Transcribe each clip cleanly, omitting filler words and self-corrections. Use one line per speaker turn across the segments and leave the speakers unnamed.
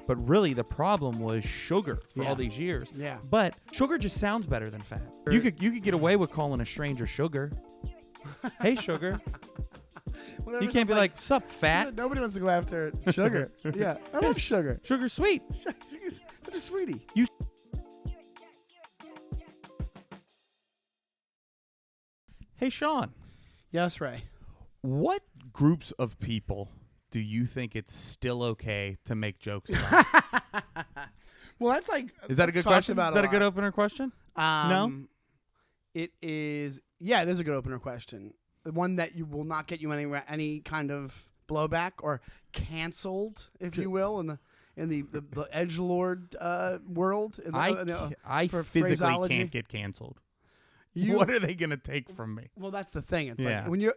But really, the problem was sugar for all these years.
Yeah.
But sugar just sounds better than fat. You could get away with calling a stranger sugar. Hey, sugar. You can't be like, sup, fat?
Nobody wants to go after sugar. Yeah, I love sugar.
Sugar's sweet.
Sugar's such a sweetie.
Hey, Sean.
Yes, Ray.
What groups of people do you think it's still okay to make jokes about?
Well, that's like.
Is that a good question? Is that a good opener question? No?
It is. Yeah, it is a good opener question. The one that you will not get you any kind of blowback or canceled, if you will, in the edgelord world.
I physically can't get canceled. What are they gonna take from me?
Well, that's the thing. It's like when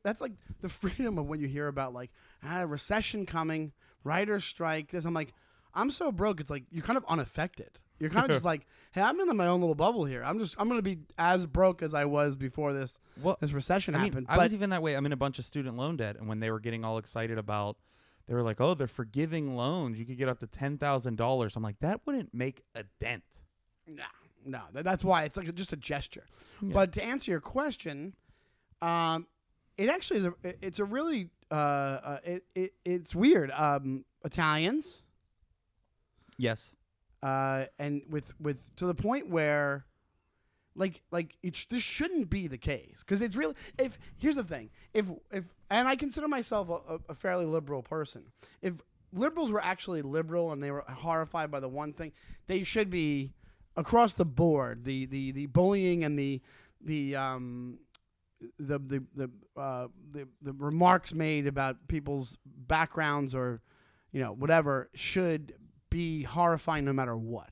that's like the freedom of when you hear about like recession coming, writer's strike. This, I'm like, I'm so broke. It's like you're kind of unaffected. You're kind of just like, hey, I'm in my own little bubble here. I'm gonna be as broke as I was before this recession happened.
I was even that way. I'm in a bunch of student loan debt, and when they were getting all excited about, they were like, oh, they're forgiving loans. You could get up to $10,000. I'm like, that wouldn't make a dent.
No, that's why it's like just a gesture. Yeah. But to answer your question, it actually is. It's a really it's weird. Italians.
Yes.
And with to the point where, like this shouldn't be the case, because it's really, here's the thing, if and I consider myself a fairly liberal person. If liberals were actually liberal and they were horrified by the one thing, they should be across the board. The bullying and the remarks made about people's backgrounds or whatever should be horrifying no matter what.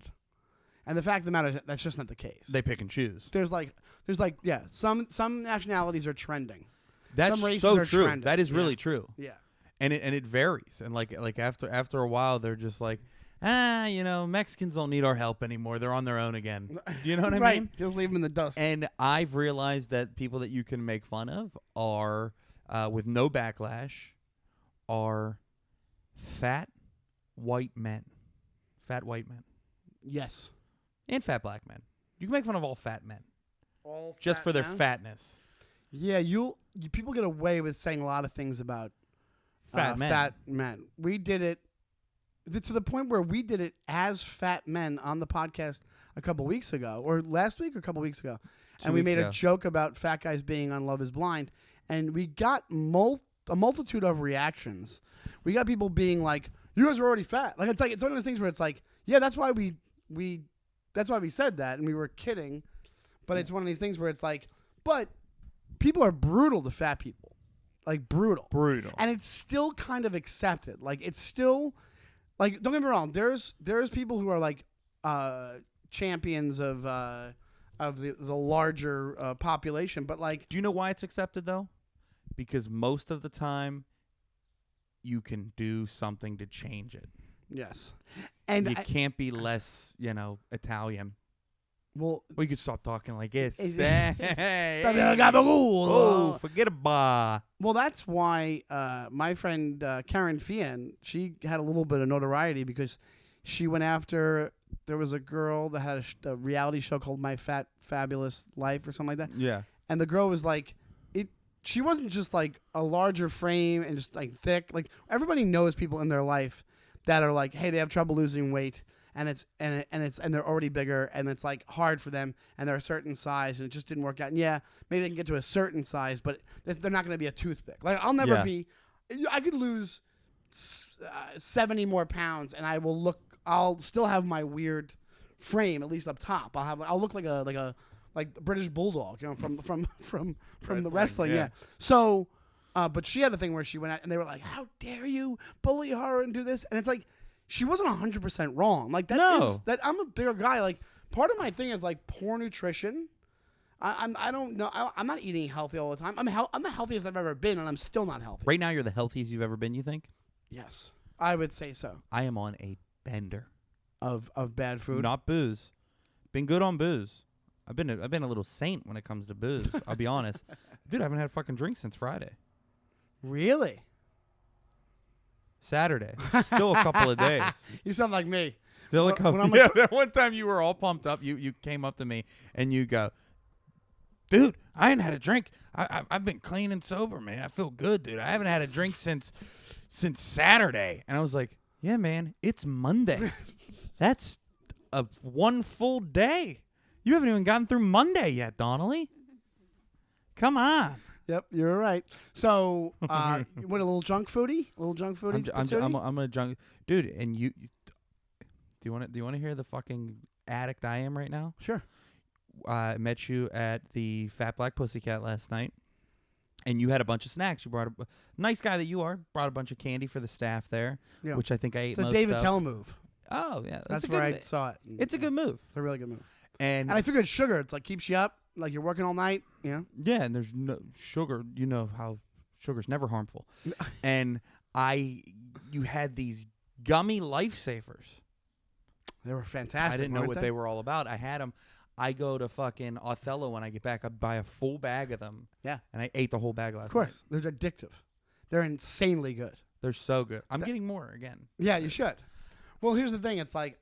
And the fact of the matter is that's just not the case.
They pick and choose.
There's some nationalities are trending.
That's
some races
so
are
true.
trending.
That is really true.
Yeah.
And it varies. And like after a while they're just like, Mexicans don't need our help anymore. They're on their own again. You know what I
right.
mean?
Just leave them in the dust.
And I've realized that people that you can make fun of are with no backlash are fat white men. Fat white men.
Yes.
And fat black men. You can make fun of all fat men.
All
just
fat
for their
men?
Fatness.
Yeah, people get away with saying a lot of things about
fat
men. We did it to the point where we did it as fat men on the podcast a couple weeks ago, or last week or a couple weeks ago. And we made a joke about fat guys being on Love is Blind, and we got a multitude of reactions. We got people being like, you guys are already fat. Like it's one of those things where it's like, yeah, that's why we said that, and we were kidding. But it's one of these things where it's like, but people are brutal to fat people. Like brutal. And it's still kind of accepted. Like it's still, like, don't get me wrong, there's people who are like champions of the larger population, but like,
do you know why it's accepted though? Because most of the time you can do something to change it.
Yes. And
you can't be less, Italian.
Well,
you could stop talking like this.
Oh,
forget about.
Well, that's why my friend Karen Fian, she had a little bit of notoriety because she went after, there was a girl that had a reality show called My Fat Fabulous Life or something like that.
Yeah.
And the girl was like, she wasn't just like a larger frame and just like thick. Like everybody knows people in their life that are like, hey, they have trouble losing weight, and they're already bigger, and it's like hard for them, and they're a certain size, and it just didn't work out. And yeah, maybe they can get to a certain size, but they're not going to be a toothpick. Like I'll never be. I could lose 70 more pounds, and I'll still have my weird frame, at least up top. I'll look like a British bulldog, from the wrestling. Yeah. So, but she had a thing where she went out and they were like, "How dare you bully her and do this?" And it's like, she wasn't 100% wrong. Like that I'm a bigger guy. Like part of my thing is like poor nutrition. I don't know. I'm not eating healthy all the time. I'm the healthiest I've ever been, and I'm still not healthy.
Right now, you're the healthiest you've ever been. You think?
Yes, I would say so.
I am on a bender
of bad food,
not booze. Been good on booze. I've been a little saint when it comes to booze. I'll be honest, dude. I haven't had a fucking drink since Friday.
Really?
Saturday. Still a couple of days.
You sound like me.
Still a
When
couple.
I'm
Yeah,
like-
that one time you were all pumped up. You came up to me and you go, dude, I ain't had a drink. I've been clean and sober, man. I feel good, dude. I haven't had a drink since Saturday. And I was like, yeah, man, it's Monday. That's a one full day. You haven't even gotten through Monday yet, Donnelly. Come on.
Yep, you're right. So, what, a little junk foodie? A little junk foodie?
I'm a junk dude. And do you want to hear the fucking addict I am right now?
Sure.
I met you at the Fat Black Pussycat last night, and you had a bunch of snacks. You brought a nice guy that you are. Brought a bunch of candy for the staff there,
Yeah.
which I think I ate
It's a
most
David
of.
Tell move.
Oh yeah,
That's
a
where
good
I saw it.
It's a good move,
It's a really good move.
and
And I figured sugar. It's like keeps you up. Like you're working all night. You know.
yeah, and there's no sugar. You know how sugar's never harmful, and you had these gummy lifesavers.
They were fantastic.
I didn't know
weren't
what they were all about. I had them. I go to fucking Othello when I get back. I buy a full bag of them.
Yeah.
And I ate the whole bag last
Of course,
night.
they're addictive. They're insanely good.
They're so good. I'm getting more again.
Yeah, you should. Well, here's the thing. It's like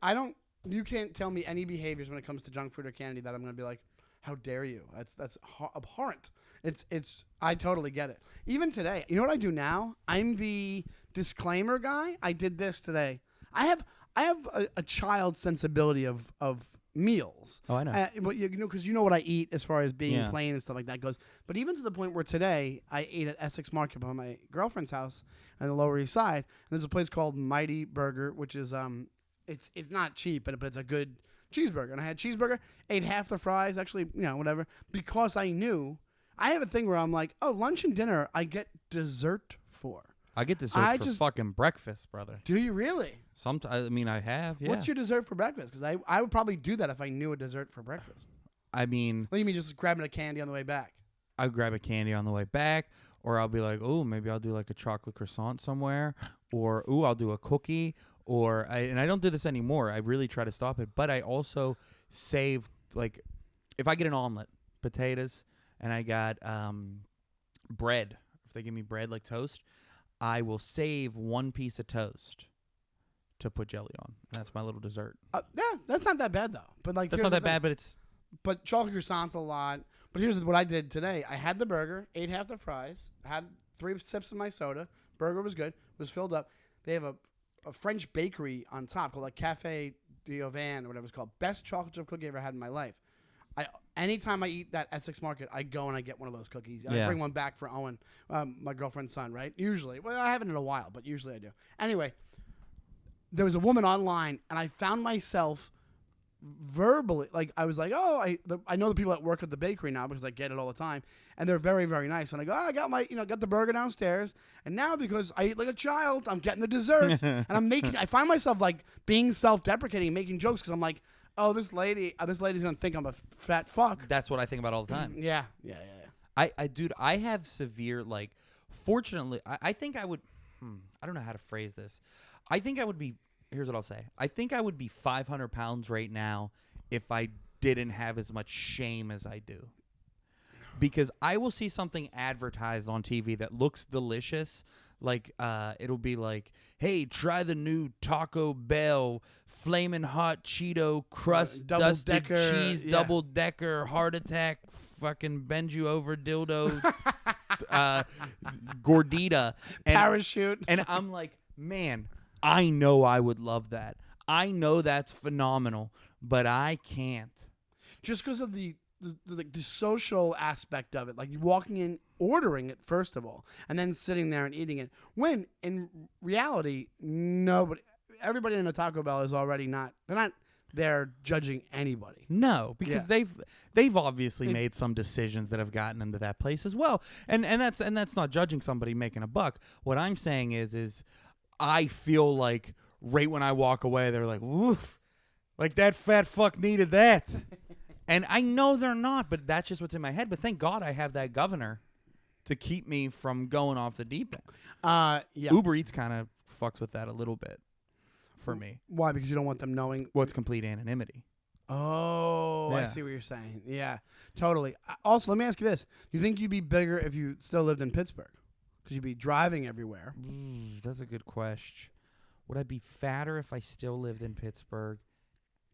you can't tell me any behaviors when it comes to junk food or candy that I'm going to be like, how dare you? That's abhorrent. I totally get it. Even today, you know what I do now? I'm the disclaimer guy. I did this today. I have a child sensibility of meals.
Oh, I know.
Well, you know, because you know what I eat as far as being
Yeah.
plain and stuff like that goes. But even to the point where today I ate at Essex Market by my girlfriend's house on the Lower East Side. And there's a place called Mighty Burger, which is it's not cheap, but it's a good cheeseburger. And I had cheeseburger, ate half the fries, actually, whatever, because I knew I have a thing where I'm like, oh, lunch and dinner I get dessert for.
I get dessert for fucking breakfast, brother.
Do you really?
Sometimes, I mean, I have, yeah.
What's your dessert for breakfast? Because I would probably do that if I knew a dessert for breakfast.
I mean,
What do you mean just grabbing a candy on the way back?
I grab a candy on the way back, or I'll be like, oh, maybe I'll do like a chocolate croissant somewhere, or I'll do a cookie, and I don't do this anymore. I really try to stop it, but I also save, like, if I get an omelet, potatoes, and I got bread, if they give me bread like toast, I will save one piece of toast to put jelly on. And that's my little dessert.
Yeah, that's not that bad though. But like,
That's
here's
not
the
that
thing.
bad, but it's...
But chocolate croissants a lot. But here's what I did today. I had the burger, ate half the fries, had 3 sips of my soda. Burger was good. Was filled up. They have a French bakery on top called like Cafe d'Auvergne or whatever it's called. Best chocolate chip cookie I ever had in my life. Anytime I eat that Essex Market, I go and I get one of those cookies. And I bring one back for Owen, my girlfriend's son, right? Usually. Well, I haven't in a while, but usually I do. Anyway, there was a woman online, and I found myself verbally, like, I was like, oh, I know the people that work at the bakery now because I get it all the time, and they're very, very nice. And I go, I got got the burger downstairs, and now because I eat like a child, I'm getting the dessert. And I find myself like being self-deprecating and making jokes because I'm like, oh, this lady's gonna think I'm a fat fuck.
That's what I think about all the time.
Yeah.
Dude, I have severe, like, fortunately, I think I would, I don't know how to phrase this. I think I would be, here's what I'll say. I think I would be 500 pounds right now if I didn't have as much shame as I do. Because I will see something advertised on TV that looks delicious. Like, it'll be like, hey, try the new Taco Bell Flamin' Hot Cheeto Crust Dusted Cheese Double-Decker Heart Attack fucking bend you over dildo gordita.
Parachute.
And I'm like, man, I know I would love that. I know that's phenomenal, but I can't.
Just because of the social aspect of it, like you walking in, ordering it first of all, and then sitting there and eating it. When in reality, everybody in a Taco Bell is already they're not there judging anybody.
No, because they've obviously made some decisions that have gotten them to that place as well, and that's not judging somebody making a buck. What I'm saying is I feel like right when I walk away, they're like, woof, like that fat fuck needed that. And I know they're not, but that's just what's in my head. But thank God I have that governor to keep me from going off the deep end.
Yeah.
Uber Eats kind of fucks with that a little bit for me.
Why? Because you don't want them knowing.
What's complete anonymity.
Oh,
Yeah.
I see what you're saying. Yeah, totally. Also, let me ask you this. Do you think you'd be bigger if you still lived in Pittsburgh? Because because you'd be driving everywhere.
That's a good question. Would I be fatter if I still lived in Pittsburgh?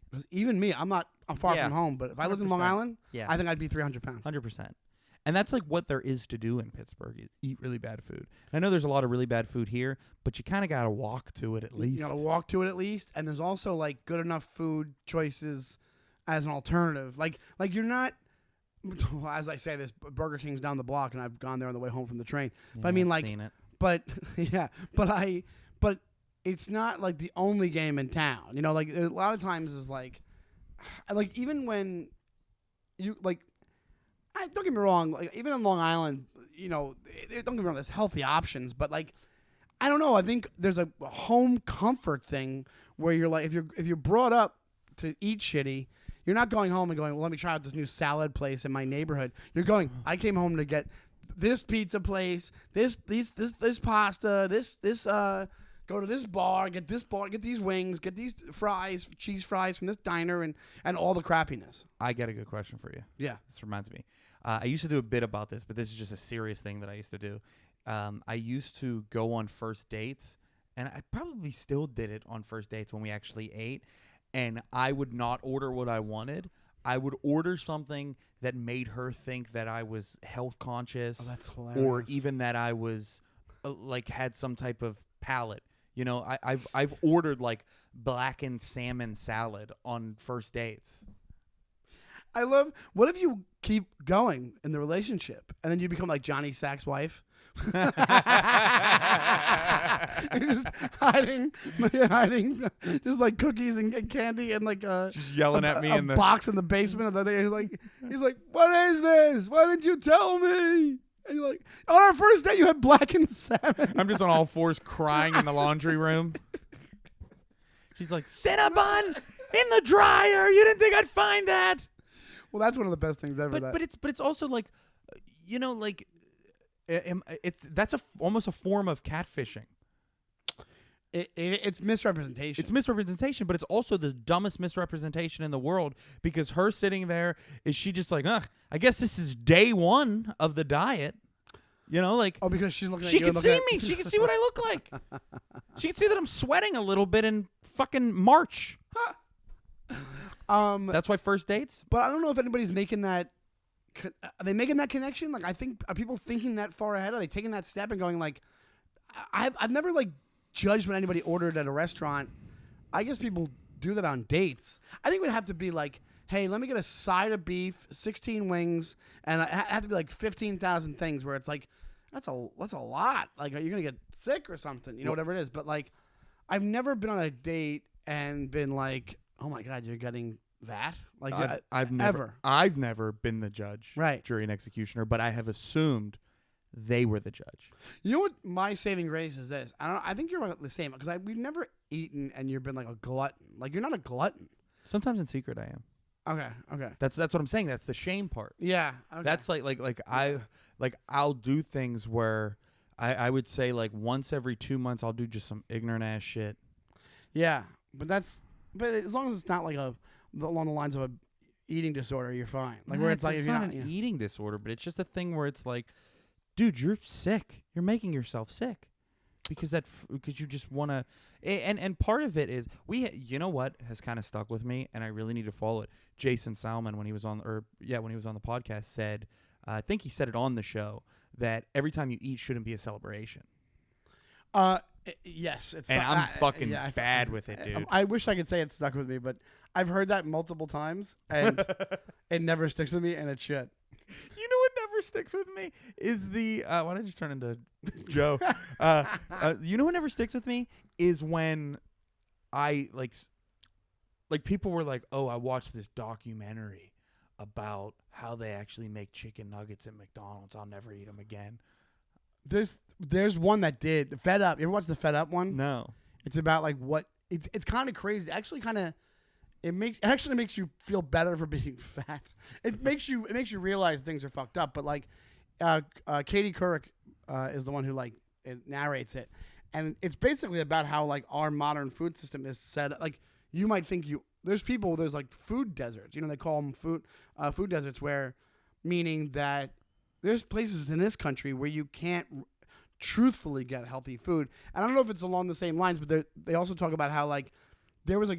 Because even me, I'm far from home, but if I lived in Long
100%.
Island,
Yeah.
I think I'd be 300 pounds.
100%. And that's like what there is to do in Pittsburgh. You eat really bad food. I know there's a lot of really bad food here, but you kind of got to walk to it at least.
You got to walk to it at least. And there's also like good enough food choices as an alternative. Like you're not, as I say this, Burger King's down the block and I've gone there on the way home from the train.
Yeah,
But I mean
I've
like,
seen it.
but yeah, but it's not like the only game in town. You know, like a lot of times is like even when you like, don't get me wrong. Like even in Long Island, you know, don't get me wrong. There's healthy options, but like, I don't know. I think there's a home comfort thing where you're like, if you're brought up to eat shitty, you're not going home and going, well, let me try out this new salad place in my neighborhood. You're going, I came home to get this pizza place, this pasta, go to this bar, get these wings, get these fries, cheese fries from this diner, and all the crappiness.
I got a good question for you.
Yeah.
This reminds me. I used to do a bit about this, but this is just a serious thing that I used to do. I used to go on first dates, and I probably still did it on first dates when we actually ate, and I would not order what I wanted. I would order something that made her think that I was health conscious.
Oh, that's hilarious.
Or even that I was like had some type of palate. You know, I've ordered like blackened salmon salad on first dates.
I love. What if you keep going in the relationship and then you become like Johnny Sack's wife? You're just hiding, just like cookies and candy and like
just yelling at me
a
in the
box in the basement. He's like, what is this? Why didn't you tell me? And you're like, on our first date, you had blackened salmon.
I'm just on all fours crying in the laundry room. She's like, Cinnabon in the dryer. You didn't think I'd find that?
Well, that's one of the best things ever.
But it's also like, you know, like that's almost a form of catfishing.
It's misrepresentation.
It's misrepresentation, but it's also the dumbest misrepresentation in the world because her sitting there, is she just like, I guess this is day one of the diet. You know, like,
because she's looking at
she
you.
Can see me. She can see what I look like. She can see that I'm sweating a little bit in fucking March. That's why first dates.
But I don't know if anybody's making that. Are they making that connection? Like, I think, are people thinking that far ahead? Are they taking that step and going like, I've never like judged when anybody ordered at a restaurant. I guess people do that on dates. I think it would have to be like, hey, let me get a side of beef, 16 wings, and it have to be like 15,000 things where it's like, that's a lot. Like, are you gonna get sick or something? You know, whatever it is. But like, I've never been on a date and been like, oh my God, you're getting that? Like,
I've never been the judge,
right,
jury and executioner, but I have assumed they were the judge.
You know what my saving grace is this? I think you're the same because we've never eaten and you've been like a glutton. Like, you're not a glutton.
Sometimes in secret I am.
Okay.
That's what I'm saying. That's the shame part.
Yeah. Okay.
That's I'll do things where I would say like once every 2 months I'll do just some ignorant ass shit.
Yeah, but as long as it's not like along the lines of a eating disorder, you're fine. Like, where it's like, if you're
not an eating disorder, but it's just a thing where it's like, dude, you're sick. You're making yourself sick because you just want to. And part of it is you know what has kind of stuck with me, and I really need to follow it. Jason Salmon, when he was on the podcast, said, I think he said it on the show, that every time you eat shouldn't be a celebration.
Yes, it's.
And I'm fucking bad with it, dude.
I wish I could say it stuck with me, but I've heard that multiple times, and it never sticks with me, and it should.
You know what never sticks with me is the why did I just turn into Joe? You know what never sticks with me is when I like people were like, "Oh, I watched this documentary about how they actually make chicken nuggets at McDonald's. I'll never eat them again."
There's one that did the Fed Up. You ever watch the Fed Up one?
No.
It's about like what it's kind of crazy. Actually, it actually makes you feel better for being fat. It makes you realize things are fucked up. But like, Katie Couric is the one who like narrates it, and it's basically about how like our modern food system is set up. Like, you might think there's like food deserts. You know, they call them food deserts, where meaning that there's places in this country where you can't truthfully get healthy food. And I don't know if it's along the same lines, but they also talk about how like there was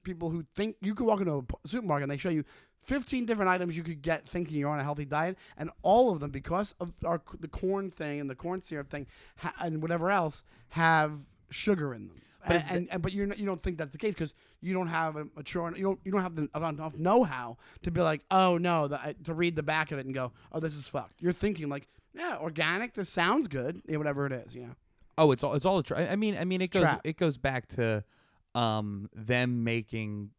people who think you could walk into a supermarket and they show you 15 different items you could get thinking you're on a healthy diet, and all of them, because of the corn thing and the corn syrup thing and whatever else, have sugar in them. But you don't think that's the case because you don't have a mature, you don't have enough know-how to be like, oh no, to read the back of it and go, oh, this is fucked. You're thinking like, yeah, organic, this sounds good, whatever it is,
Oh, it's all I mean it goes back to them making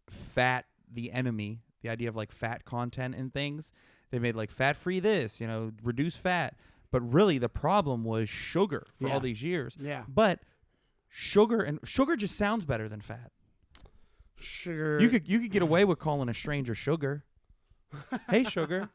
fat the enemy, the idea of like fat content and things. They made like fat-free this, reduce fat, but really the problem was sugar for all these years.
Yeah.
But sugar just sounds better than fat.
Sugar.
You could get away with calling a stranger sugar. Hey, sugar.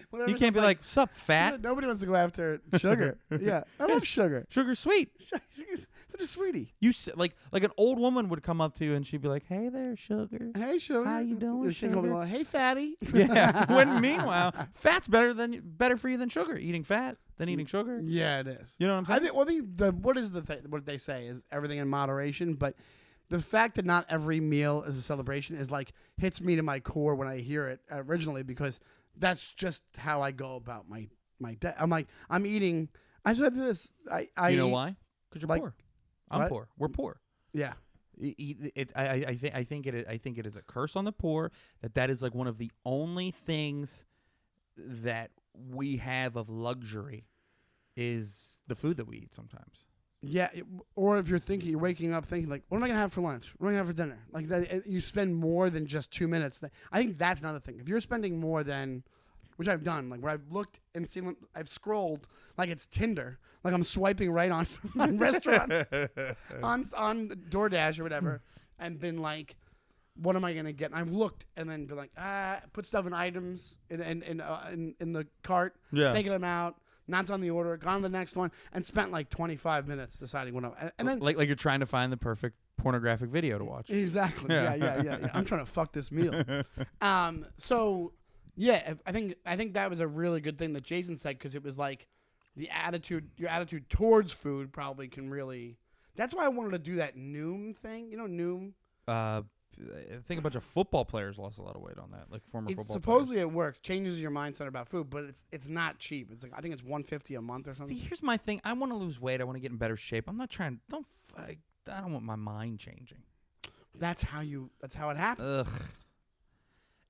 Whatever,
you can't be like, sup, fat?
Nobody wants to go after sugar. Yeah, I love sugar.
Sugar's sweet.
Sugar's such a sweetie.
Like an old woman would come up to you and she'd be like, hey there, sugar.
Hey, sugar.
How you doing, sugar?
Be like, hey, fatty.
Yeah. When meanwhile, fat's better for you than sugar. Eating fat than eating sugar.
Yeah, it is.
You know what I'm saying?
What they say is everything in moderation, but the fact that not every meal is a celebration is like hits me to my core when I hear it originally, because that's just how I go about my day. I'm like, I'm eating. I said this.
You know why? Because you're
like,
poor. I'm
what?
poor. We're poor.
Yeah.
I think it is a curse on the poor that is like one of the only things that we have of luxury is the food that we eat sometimes.
Yeah, or if you're waking up thinking like, what am I gonna have for lunch? What am I gonna have for dinner? Like that, you spend more than just 2 minutes. I think that's another thing. If you're spending more than, which I've done, like where I've looked and seen, I've scrolled like it's Tinder, like I'm swiping right on restaurants, on DoorDash or whatever, and been like, what am I gonna get? And I've looked and then been like, put stuff in items in the cart, taking them out. Not on the order, gone to the next one, and spent like 25 minutes deciding what and then
like you're trying to find the perfect pornographic video to watch.
Exactly. Yeah. I'm trying to fuck this meal. So yeah, I think that was a really good thing that Jason said, because it was like your attitude towards food probably can really. That's why I wanted to do that Noom thing. You know Noom.
I think a bunch of football players lost a lot of weight on that, like former football
supposedly
players.
It works, changes your mindset about food, but it's not cheap. It's like, I think it's $150 a month or something.
See, here's my thing. I want to lose weight. I want to get in better shape. I'm not trying. I don't want my mind changing.
That's how it happens.
Ugh.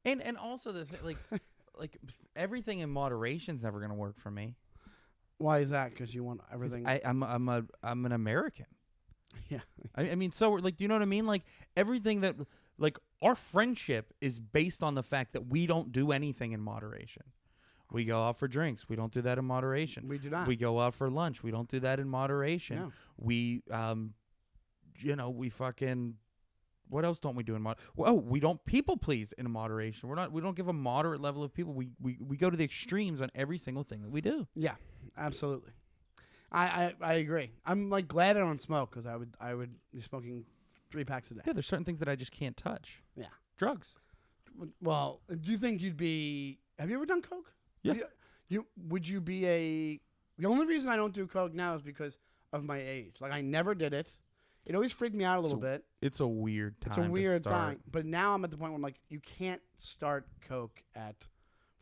And also the like everything in moderation is never going to work for me.
Why is that? Because you want everything.
I'm an American.
Yeah.
I mean, so like, do you know what I mean? Like everything that, like, our friendship is based on the fact that we don't do anything in moderation. We go out for drinks. We don't do that in moderation.
We do not.
We go out for lunch. We don't do that in moderation.
No.
We, we fucking, what else don't we do in moderation? Oh, we don't people please in moderation. We don't give a moderate level of people. We go to the extremes on every single thing that we do.
Yeah, absolutely. I agree. I'm like glad I don't smoke, because I would be smoking 3 packs a day.
Yeah, there's certain things that I just can't touch.
Yeah.
Drugs.
Well, do you think you'd be? Have you ever done coke?
Yeah.
Would you be a? The only reason I don't do coke now is because of my age. Like I never did it. It always freaked me out a little bit.
It's a weird time.
It's a weird time. But now I'm at the point where I'm like, you can't start coke at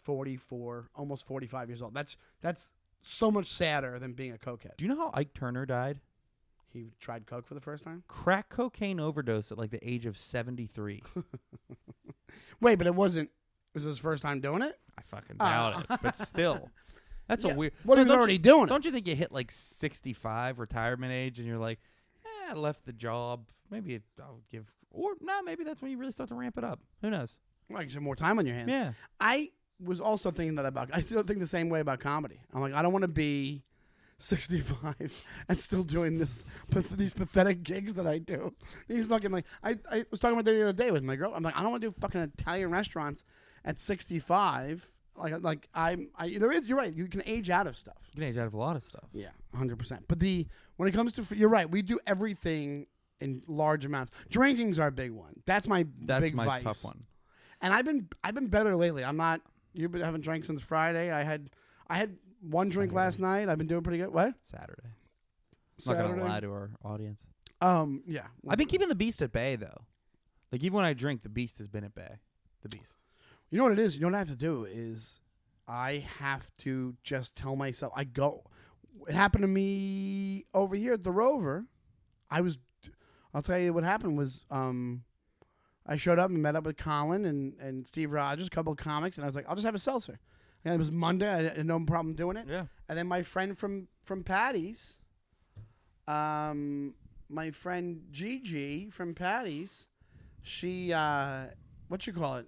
44, almost 45 years old. That's so much sadder than being a cokehead.
Do you know how Ike Turner died?
He tried coke for the first time?
Crack cocaine overdose at like the age of 73.
Wait, but was his first time doing it?
I fucking doubt it. But still. That's a weird.
Well, he was already doing it.
Don't you think you hit like 65 retirement age and you're like, I left the job. Maybe I'll give, or no, maybe that's when you really start to ramp it up. Who knows?
Well, you have more time on your hands.
Yeah.
I was also thinking that I still think the same way about comedy. I'm like, I don't want to be 65 and still doing these pathetic gigs that I do. These fucking like I was talking about that the other day with my girl. I'm like, I don't want to do fucking Italian restaurants at 65. You're right. You can age out of stuff.
You can age out of a lot of stuff.
Yeah, 100%. But when it comes to, you're right. We do everything in large amounts. Drinking's our big one. That's my vice.
Tough one.
And I've been better lately. I'm not. You've been having drinks since Friday. I had one drink last night. I've been doing pretty good. What?
Saturday. I'm not gonna lie to our audience.
Yeah.
I've been keeping the beast at bay though. Like even when I drink, the beast has been at bay. The beast.
You know what it is? You know what I have to do is I have to just tell myself it happened to me over here at the Rover. I'll tell you what happened was I showed up and met up with Colin and Steve Rogers, a couple of comics, and I was like, I'll just have a seltzer. And it was Monday. I had no problem doing it.
Yeah.
And then my friend from Patty's, my friend Gigi from Patty's, she what you call it?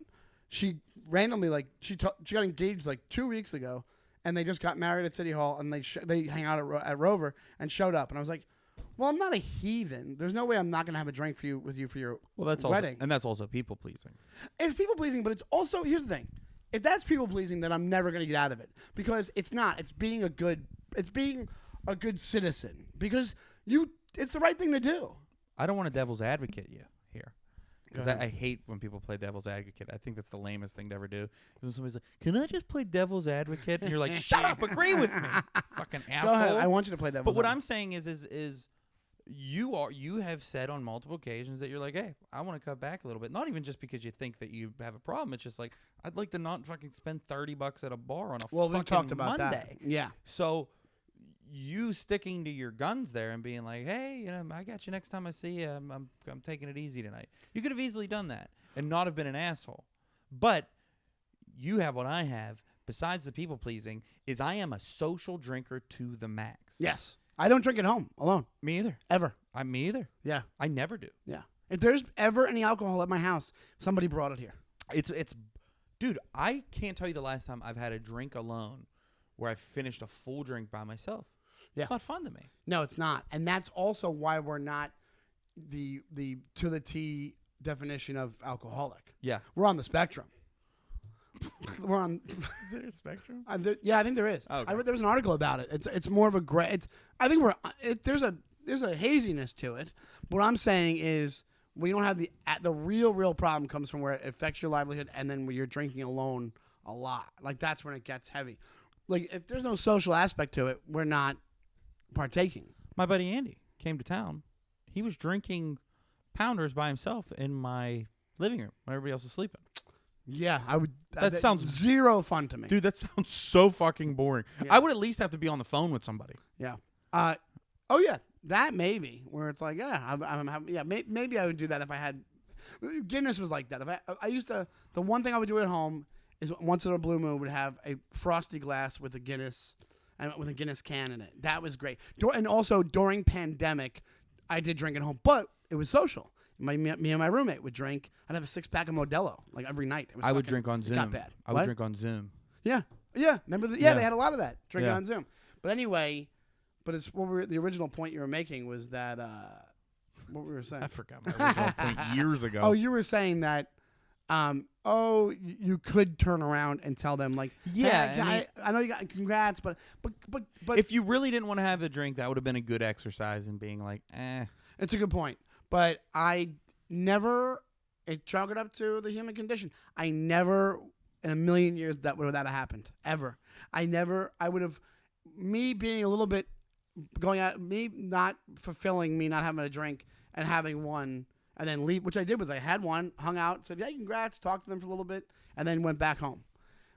She randomly she got engaged 2 weeks ago, and they just got married at City Hall, and they hang out at Rover and showed up, and I was like, well, I'm not a heathen. There's no way I'm not gonna have a drink with you for your wedding.
That's also people pleasing.
It's people pleasing, but it's also, here's the thing: if that's people pleasing, then I'm never gonna get out of it because it's not. It's being a good citizen because it's the right thing to do.
I don't want to devil's advocate you here. Because I hate when people play devil's advocate. I think that's the lamest thing to ever do. When somebody's like, "Can I just play devil's advocate?" And you're like, "Shut up! Agree with me, fucking asshole."
Go ahead. I want you to play devil's.
But what
advocate.
I'm saying is you have said on multiple occasions that you're like, "Hey, I want to cut back a little bit." Not even just because you think that you have a problem. It's just like I'd like to not fucking spend $30 at a bar on a fucking
we talked about
Monday.
That. Yeah.
So you sticking to your guns there and being like, "Hey, I got you next time I see you. I'm taking it easy tonight." You could have easily done that and not have been an asshole. But you have what I have, besides the people pleasing, is I am a social drinker to the max.
Yes. I don't drink at home alone.
Me either.
Ever.
Me either.
Yeah.
I never do.
Yeah. If there's ever any alcohol at my house, somebody brought it here.
It's dude, I can't tell you the last time I've had a drink alone where I finished a full drink by myself.
Yeah.
It's not fun to me.
No, it's not. And that's also why we're not the to the T definition of alcoholic.
Yeah.
We're on the spectrum. We're on.
Is there a spectrum?
Yeah, I think there is.
Okay.
There was an article about it. It's more of a gray. I think there's a haziness to it. What I'm saying is we don't have the real problem comes from where it affects your livelihood, and then when you're drinking alone a lot. Like that's when it gets heavy. Like if there's no social aspect to it, we're not partaking.
My buddy Andy came to town. He was drinking pounders by himself in my living room when everybody else was sleeping.
Yeah, I would.
That sounds
zero fun to me,
dude. That sounds so fucking boring.
Yeah.
I would at least have to be on the phone with somebody.
Yeah. Oh yeah, that maybe where it's like, yeah, I'm having. Yeah, maybe I would do that if I had. Guinness was like that. If I used to. The one thing I would do at home is once in a blue moon would have a frosty glass with a Guinness and with a Guinness can in it. That was great. And also during pandemic, I did drink at home, but it was social. Me and my roommate would drink. I'd have a 6-pack of Modelo like every night.
I would drink on Zoom.
It got bad.
I would drink on Zoom.
Yeah. Remember they had a lot of that drinking on Zoom. But anyway, it's the original point you were making was that what we were saying.
I forgot my original point years ago.
Oh, you were saying that. You could turn around and tell them like,
yeah,
hey, I know you got congrats, but
if you really didn't want to have the drink, that would have been a good exercise in being like, eh.
It's a good point. But I never, it chalk it up to the human condition. I never in a million years that would have happened ever. I would have, me being a little bit going out, me not fulfilling me not having a drink and having one and then leave, which I did was I had one, hung out, said, yeah, congrats, talked to them for a little bit, and then went back home.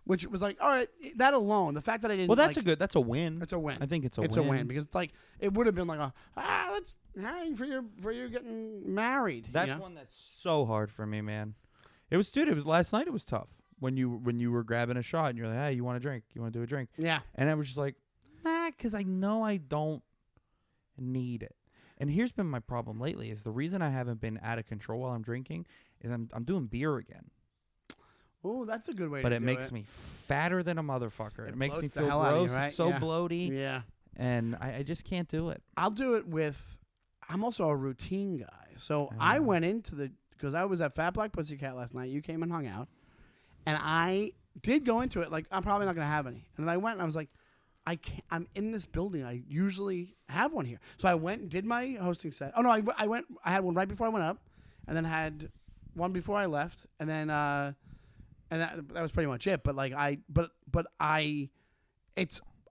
Which was like, all right, that alone, the fact that I didn't.
Well, that's that's a win.
It's a win.
I think it's a
win because it's like it would have been like let's hang for you getting married.
That's one that's so hard for me, man. It was last night. It was tough when you were grabbing a shot and you're like, hey, you want a drink? You want to do a drink?
Yeah.
And I was just like, nah, because I know I don't need it. And here's been my problem lately: is the reason I haven't been out of control while I'm drinking is I'm doing beer again.
Oh, that's a good way
but
to
it
do
makes me fatter than a motherfucker. It makes me feel
hell out of
gross.
you, right?
It's so bloaty.
Yeah.
And I just can't do it.
I'll do it I'm also a routine guy. So I went into because I was at Fat Black Pussycat last night. You came and hung out. And I did go into it like, I'm probably not going to have any. And then I went and I was like, I'm in this building. I usually have one here. So I went and did my hosting set. Oh, no, I had one right before I went up. And then had one before I left. And then... and that was pretty much it. But like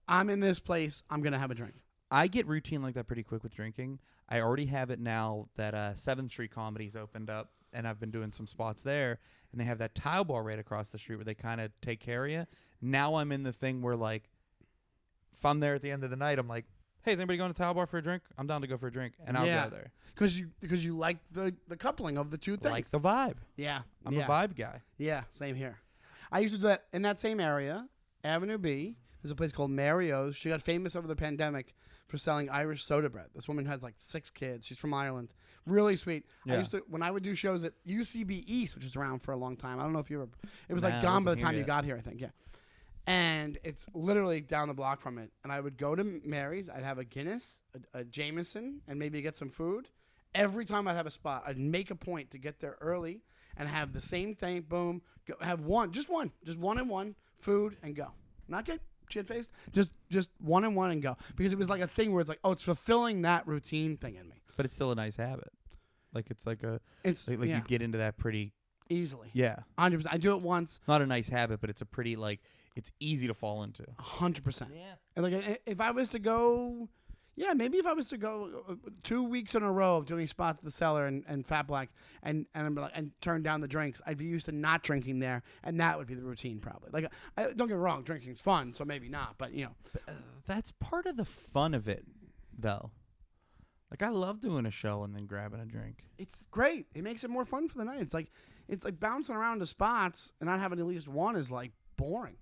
I'm in this place. I'm gonna have a drink.
I get routine like that pretty quick with drinking. I already have it now that 7th Street Comedy's opened up, and I've been doing some spots there, and they have that tile bar right across the street where they kind of take care of you. Now I'm in the thing where, like, if I'm there at the end of the night, I'm like, hey, is anybody going to tile bar for a drink? I'm down to go for a drink, and I'll go there.
Because you like the coupling of the two things.
Like the vibe.
Yeah.
I'm a vibe guy.
Yeah, same here. I used to do that in that same area, Avenue B. There's a place called Mario's. She got famous over the pandemic for selling Irish soda bread. This woman has like 6 kids. She's from Ireland. Really sweet.
Yeah.
I used to, when I would do shows at UCB East, which was around for a long time. I don't know if you ever, it was like
Nah,
gone by
wasn't
the time
here
you
yet.
got here, I think. Yeah. And it's literally down the block from it. And I would go to Mary's. I'd have a Guinness, a Jameson, and maybe get some food. Every time I'd have a spot, I'd make a point to get there early and have the same thing. Boom. Go, have just one and one, food, and go. Not get shit-faced. Just one and go. Because it was like a thing where it's like, oh, it's fulfilling that routine thing in me.
But it's still a nice habit. Like, it's like a...
It's
Like you get into that pretty...
Easily.
Yeah.
100%. I do it once.
Not a nice habit, but it's a pretty, like... It's easy to fall into.
100%.
Yeah.
And like, if I was to go... Yeah, maybe if I was to go 2 weeks in a row of doing spots at the Cellar and Fat Black and turn down the drinks, I'd be used to not drinking there, and that would be the routine probably. Like, don't get me wrong, drinking's fun, so maybe not, but you know.
That's part of the fun of it, though. Like, I love doing a show and then grabbing a drink.
It's great. It makes it more fun for the night. It's like bouncing around to spots and not having at least one is like boring.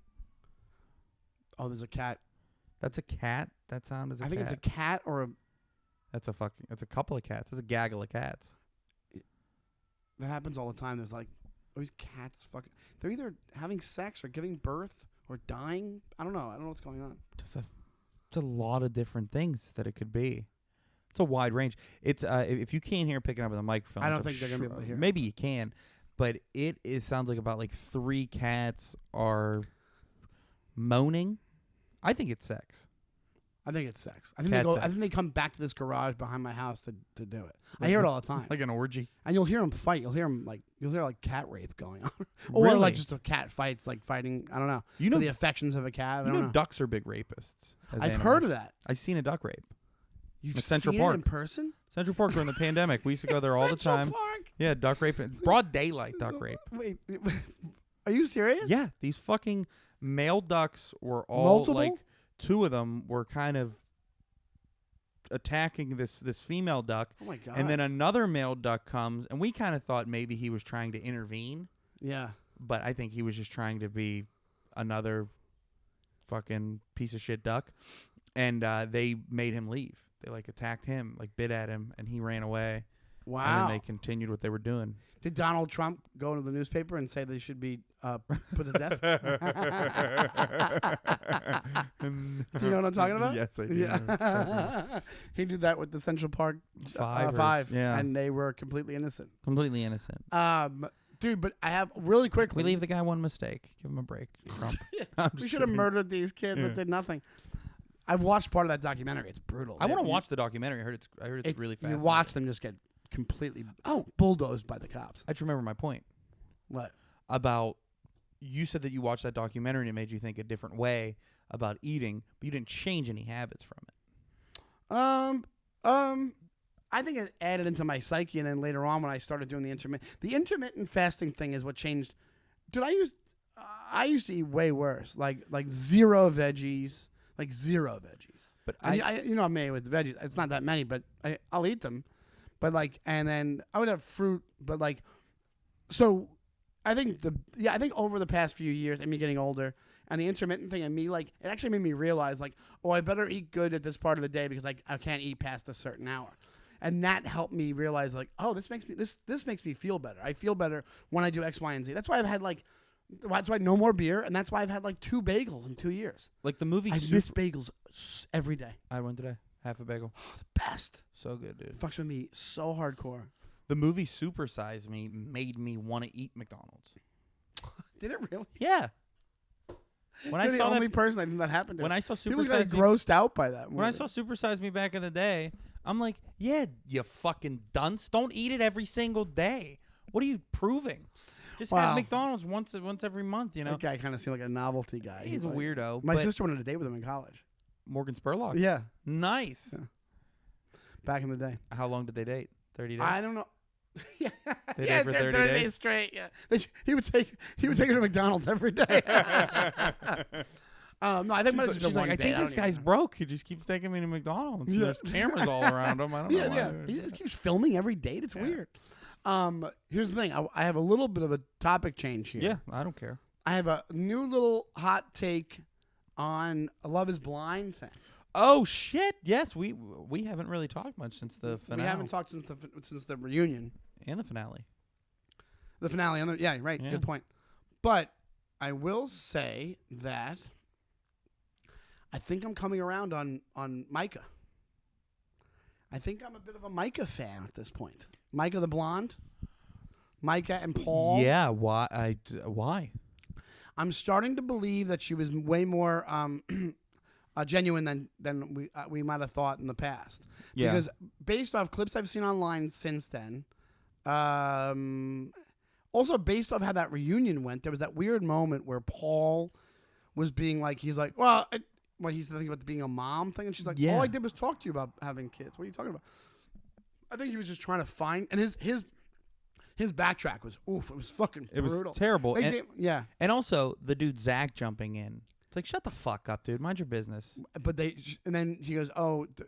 Oh, there's a cat.
That's a cat? That sound is a cat?
I think it's a cat or a...
That's a couple of cats. That's a gaggle of cats.
That happens all the time. There's like always cats fucking... They're either having sex or giving birth or dying. I don't know. I don't know what's going on.
It's a lot of different things that it could be. It's a wide range. It's if you can't hear picking up on the microphone,
I don't think they're going to be able to hear.
Maybe you can, but it sounds like about like 3 cats are moaning. I think it's sex.
I think it's sex. I think they come back to this garage behind my house to do it. I hear it all the time.
Like an orgy.
And you'll hear them fight. You'll hear like cat rape going on, or
Really?
like just a cat fights, like fighting. I don't know.
You know
for the affections of a cat. I don't know.
ducks are big rapists.
I've heard of that.
I've seen a duck rape.
You've
Like Central
seen
Park.
it in person?
Central Park during the pandemic. We used to go there all the time.
Central Park?
Yeah, duck rape. Broad daylight duck rape.
Wait, are you serious?
Yeah, these fucking male ducks were all
Multiple?
like 2 of them were kind of attacking this female duck.
Oh my god.
And then another male duck comes, and we kind of thought maybe he was trying to intervene,
yeah.
but I think he was just trying to be another fucking piece of shit duck. And they made him leave. They like attacked him, like bit at him, and he ran away.
Wow.
And then they continued what they were doing.
Did Donald Trump go into the newspaper and say they should be put to death? Do you know what I'm talking about?
Yes, I do.
Yeah. He did that with the Central Park
5. Yeah.
and they were completely innocent.
Completely innocent.
Dude, but I have really quickly.
We leave the guy one mistake. Give him a break, Trump.
We should have murdered these kids that did nothing. I've watched part of that documentary. It's brutal.
I want to watch the documentary. I heard it's really fascinating.
You watch them just get completely bulldozed by the cops.
I just remember my point.
What?
About, you said that you watched that documentary and it made you think a different way about eating, but you didn't change any habits from it.
I think it added into my psyche, and then later on when I started doing the intermittent fasting thing is what changed. Dude, I used to eat way worse, like zero veggies. But I I'm made with veggies. It's not that many, but I'll eat them. But like, and then I would have fruit. But like, so I think over the past few years, and me getting older, and the intermittent thing, and me like, it actually made me realize like, oh, I better eat good at this part of the day because I can't eat past a certain hour. And that helped me realize like, oh, this makes me feel better. I feel better when I do X, Y, and Z. That's why I've had like. That's why no more beer, and that's why I've had like 2 bagels in 2 years.
Like the movie
I miss bagels every day.
I had one today. Half a bagel.
Oh, the best.
So good, dude.
Fucks with me so hardcore.
The movie Super Size Me made me want to eat McDonald's.
Did it really?
Yeah. When I
You're
saw
the only person I think that happened to.
When I saw Super
People got
Size Me,
grossed out by that movie.
when I saw Super Size Me back in the day, I'm like, yeah, you fucking dunce. Don't eat it every single day. What are you proving? Just have McDonald's once every month, you know.
That guy kind of seemed like a novelty guy.
He's a
like,
weirdo.
My
but
sister went on a date with him in college.
Morgan Spurlock.
Yeah.
Nice.
Yeah. Back in the day.
How long did they date? 30 days.
I don't know. Yeah,
They date for 30 days?
straight. Yeah, he would take her to McDonald's every day. No, I think
She's like, I think this guy's broke. He just keeps taking me to McDonald's.
Yeah.
There's cameras all around him. I don't know why.
Yeah. He just keeps filming every date. It's weird. Here's the thing. I have a little bit of a topic change here.
Yeah, I don't care.
I have a new little hot take on Love Is Blind thing.
Oh shit! Yes, we haven't really talked much since the finale.
We haven't talked since the reunion
and the finale.
The finale. Yeah, right.
Yeah.
Good point. But I will say that I think I'm coming around on Micah. I think I'm a bit of a Micah fan at this point. Micah the blonde. Micah and Paul.
Yeah. Why? Why?
I'm starting to believe that she was way more genuine than we might have thought in the past.
Yeah.
Because based off clips I've seen online since then, also based off how that reunion went, there was that weird moment where Paul was being like, he's like, well, he's thinking about being a mom thing, and she's like,
Yeah.
all I did was talk to you about having kids. What are you talking about? I think he was just trying to find, and his backtrack was oof. It was fucking brutal.
It was terrible.
Yeah.
And also the dude Zach jumping in. It's like, shut the fuck up, dude. Mind your business.
But and then he goes,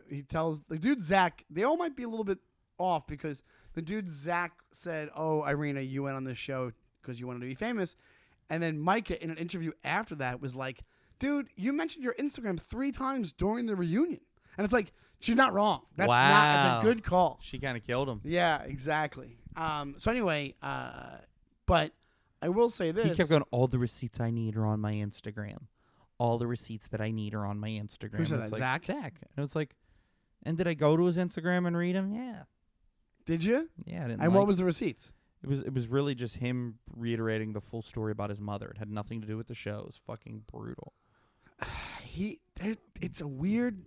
he tells the dude Zach, they all might be a little bit off because the dude Zach said, oh, Irina, you went on this show because you wanted to be famous. And then Micah in an interview after that was like, dude, you mentioned your Instagram 3 times during the reunion. And it's like, she's not wrong. That's it's a good call.
She kind of killed him.
Yeah, exactly. So anyway, but I will say this.
He kept going, all the receipts I need are on my Instagram. All the receipts that I need are on my Instagram.
Who said
It's
that,
like,
Zach?
And it's like, and did I go to his Instagram and read them? Yeah.
Did you?
Yeah, I didn't.
And what was the receipts?
It was really just him reiterating the full story about his mother. It had nothing to do with the show. It was fucking brutal.
It's a weird,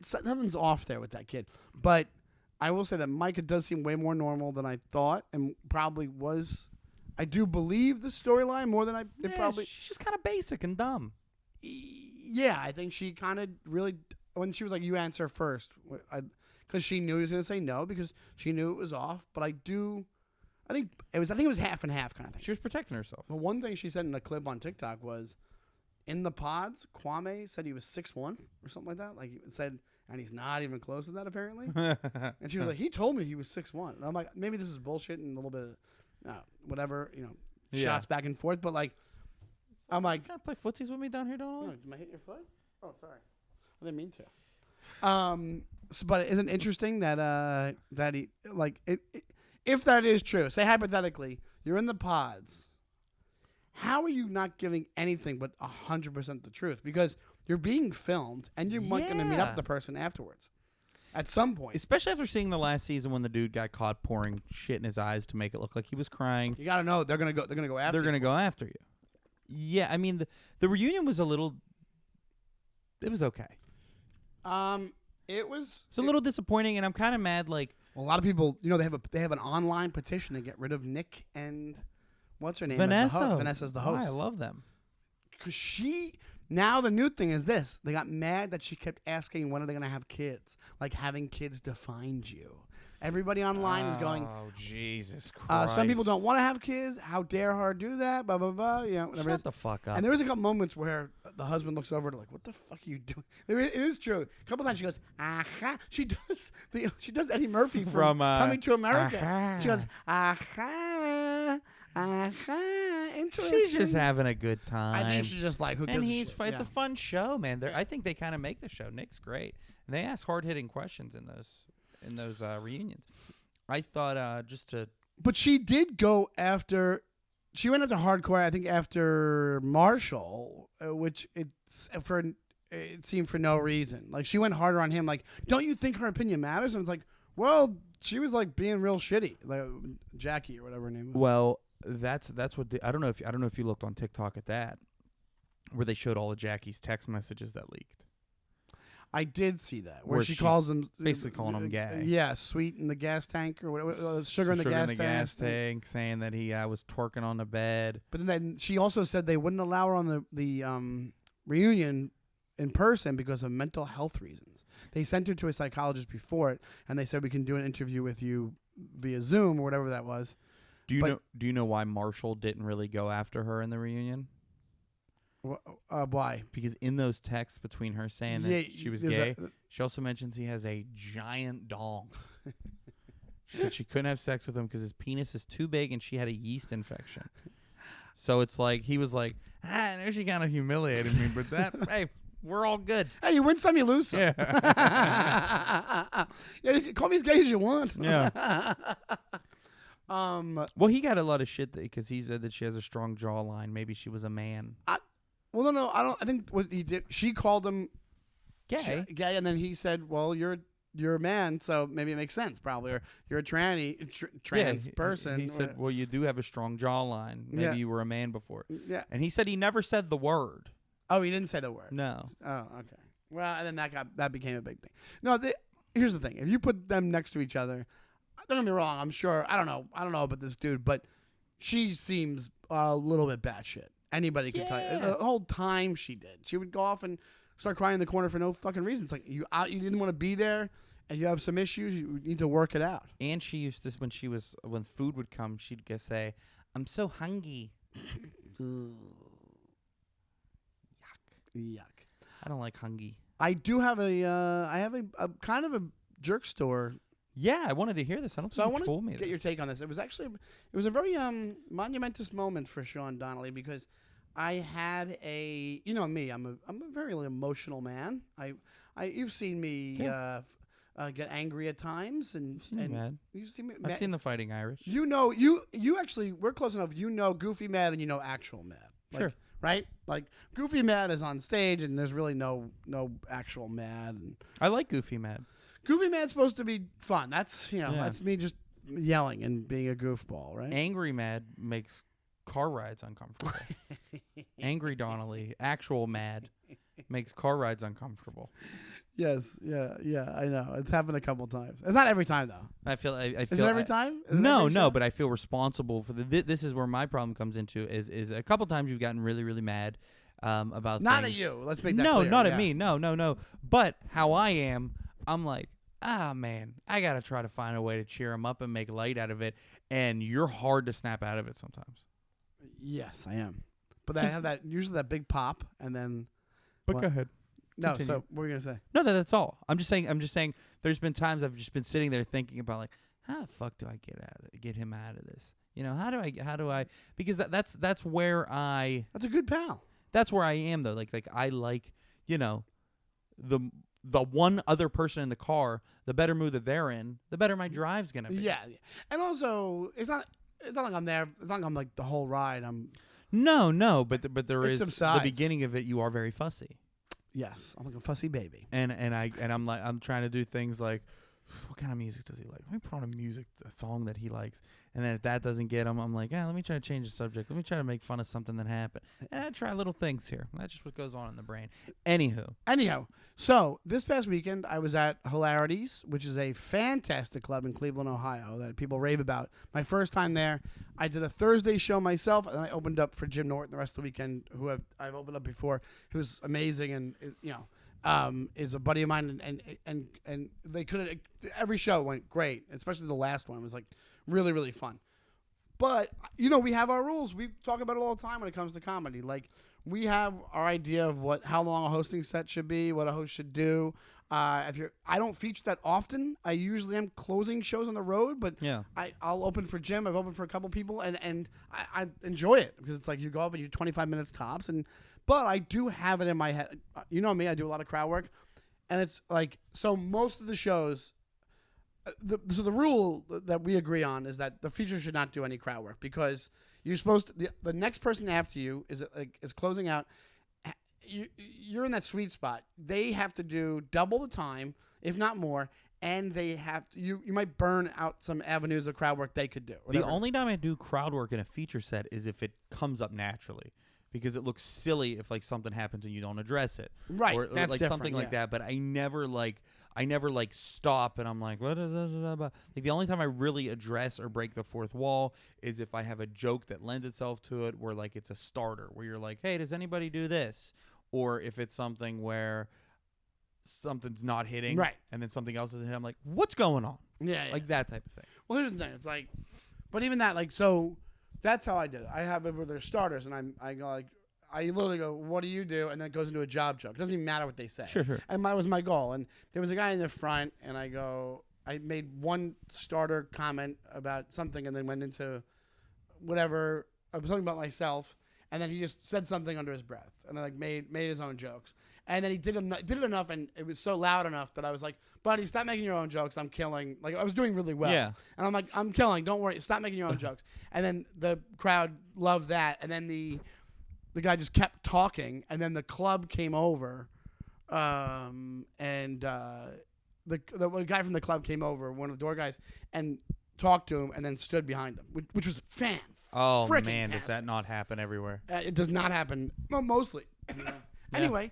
something's off there with that kid. But I will say that Micah does seem way more normal than I thought, and probably was. I do believe the storyline more than probably.
She's just kind of basic and dumb.
Yeah, I think she kind of really when she was like, "You answer first," because she knew he was going to say no because she knew it was off. But I think it was half and half kind of thing.
She was protecting herself.
But one thing she said in a clip on TikTok was, in the pods, Kwame said he was 6'1" or something like that. Like he said, and he's not even close to that apparently. And she was like, he told me he was 6'1". And I'm like, maybe this is bullshit and a little bit of whatever, shots back and forth. But like, I'm like,
trying to play footsies with me down here, Donnelly?
did I hit your foot? Oh, sorry. I didn't mean to. But isn't it interesting that he like if that is true, say hypothetically, you're in the pods. How are you not giving anything but 100% the truth? Because you're being filmed, and you're going to meet up with the person afterwards. At some point.
Especially after seeing the last season when the dude got caught pouring shit in his eyes to make it look like he was crying.
You got to know they're going to go after
They're going to go after you. Yeah, I mean, the reunion was it was okay. It's a little disappointing, and I'm kind of mad. Like,
a lot of people, they have an online petition to get rid of Nick and what's her name?
Vanessa.
Vanessa's the host.
I love them.
Because now the new thing is this. They got mad that she kept asking when are they going to have kids? Like having kids defines you. Everybody online is going,
oh, Jesus Christ.
Some people don't want to have kids. How dare her do that? Blah, blah, blah. Whatever.
Shut the fuck up.
And there was a couple moments where the husband looks over to like, what the fuck are you doing? It is true. A couple times she goes, aha. She does Eddie Murphy from Coming to America.
Aha.
She goes, aha. Interesting.
She's just having a good time.
I think she's just like, who gives a shit?
It's a fun show, man. I think they kind of make the show. Nick's great. And they ask hard-hitting questions in those reunions. I thought
But she did go after. She went into hardcore, I think, after Marshall, which it seemed for no reason. Like, she went harder on him. Like, don't you think her opinion matters? And it's like, well, she was like being real shitty, like Jackie or whatever her name was.
Well, that's what I don't know if you looked on TikTok at that, where they showed all of Jackie's text messages that leaked.
I did see that where she
she's
calls him
basically calling him gay.
Yeah, sweet in the gas tank or whatever, sugar in the gas
tank, saying that he was twerking on the bed.
But then she also said they wouldn't allow her on the reunion in person because of mental health reasons. They sent her to a psychologist before it, and they said we can do an interview with you via Zoom or whatever that was.
Do you know why Marshall didn't really go after her in the reunion?
Why?
Because in those texts between her saying that she was gay, she also mentions he has a giant dong. She said she couldn't have sex with him because his penis is too big and she had a yeast infection. So it's like he was like, I know she kind of humiliated me, but hey, we're all good.
Hey, you win some, you lose some.
Yeah.
Yeah, you can call me as gay as you want.
Yeah. Well, he got a lot of shit because he said that she has a strong jawline. Maybe she was a man.
Well, no, I don't. I think what he did, she called him
Gay.
gay, and then he said, "Well, you're a man, so maybe it makes sense, probably, or you're a trans person."
He said, "Well, you do have a strong jawline. Maybe you were a man before."
Yeah,
and he said he never said the word.
Oh, he didn't say the word.
No.
Oh, okay. Well, and then that became a big thing. No, here's the thing: if you put them next to each other, don't get me wrong. I'm sure. I don't know about this dude, but she seems a little bit batshit. Anybody could tell you. The whole time she would go off and start crying in the corner for no fucking reason. It's like you didn't want to be there, and you have some issues. You need to work it out.
And she used to, when food would come, she'd say, "I'm so hungry."
Yuck.
I don't like hungry.
I do have a kind of a jerk store.
Yeah, I wanted to hear this. I don't think you told me
this. Get your take on this. It was a very monumentous moment for Sean Donnelly because I had you know me, I'm a very emotional man. You've seen me get angry at times and
mad.
You've seen me
I've seen the Fighting Irish.
You know, you actually, we're close enough. You know goofy mad and you know actual mad.
Sure.
Right? Like goofy mad is on stage and there's really no actual mad. And
I like goofy mad.
Goofy Mad's supposed to be fun. That's that's me just yelling and being a goofball, right?
Angry Mad makes car rides uncomfortable. Angry Donnelly, actual mad, makes car rides uncomfortable.
Yes, yeah, I know. It's happened a couple times. It's not every time though.
I feel.
Is it every time?
No, but I feel responsible for this is where my problem comes into is a couple times you've gotten really, really mad about
not
things.
at you. Let's make that
clear.
No,
not at me. No. But how I am, I'm like, man, I got to try to find a way to cheer him up and make light out of it. And you're hard to snap out of it sometimes.
Yes, I am. But I have usually that big pop and then.
But go ahead.
No,
Continue.
so what were you going to say?
No, that's all. I'm just saying there's been times I've just been sitting there thinking about like, how the fuck do I get him out of this? You know, how do I because that's where
That's a good pal.
That's where I am though. Like I like, you know, the one other person in the car, the better mood that they're in, the better my drive's gonna be.
Yeah. And also, it's not like I'm there. It's not like I'm like the whole ride.
No, but there is
the
beginning of it. You are very fussy.
Yes, I'm like a fussy baby.
And I'm trying to do things like, what kind of music does he like? Let me put on a song that he likes. And then if that doesn't get him, I'm like, let me try to change the subject. Let me try to make fun of something that happened. And I try little things here. That's just what goes on in the brain. Anyhow,
so this past weekend, I was at Hilarities, which is a fantastic club in Cleveland, Ohio that people rave about. My first time there, I did a Thursday show myself, and I opened up for Jim Norton the rest of the weekend, who I've opened up before, who's amazing and, is a buddy of mine, and they could every show went great, especially the last one was like really, really fun. But we have our rules. We talk about it all the time when it comes to comedy. Like we have our idea of how long a hosting set should be, what a host should do. I don't feature that often. I usually am closing shows on the road, but
yeah,
I'll open for Jim. I've opened for a couple people, and I enjoy it because it's like you go up and you do 25 minutes tops, but I do have it in my head. You know me, I do a lot of crowd work, and it's like so most of the shows. So the rule that we agree on is that the feature should not do any crowd work because you're supposed to. The next person after you is closing out. You're in that sweet spot. They have to do double the time, if not more, and they have to, you might burn out some avenues of crowd work they could do.
The only time I do crowd work in a feature set is if it comes up naturally, because it looks silly if like something happens and you don't address it,
right?
Or
that's
like something like that. But I never stop and I'm like, what? Like the only time I really address or break the fourth wall is if I have a joke that lends itself to it, where like it's a starter, where you're like, hey, does anybody do this? or if it's something where something's not hitting,
Right.
and then something else isn't hitting. I'm like, what's going on?
Yeah.
Like that type of thing.
Well, here's the thing. It's like, but even that, like, so that's how I did it. I have it where they're starters, and I go like, I literally go, what do you do? And then it goes into a job joke. It doesn't even matter what they say.
Sure.
And that was my goal. And there was a guy in the front, and I go, I made one starter comment about something, and then went into whatever, something about myself, and then he just said something under his breath, and then like made his own jokes. And then he did it enough, and it was so loud enough that I was like, buddy, stop making your own jokes. I'm killing. Like, I was doing really well.
Yeah.
And I'm like, I'm killing. Don't worry. Stop making your own jokes. And then the crowd loved that. And then the guy just kept talking. And then the club came over. The guy from the club came over, one of the door guys, and talked to him and then stood behind him, which was fan.
Oh,
Frickin'
man,
tastic.
does that not happen everywhere?
It does not happen. Well, mostly. You know? Anyway,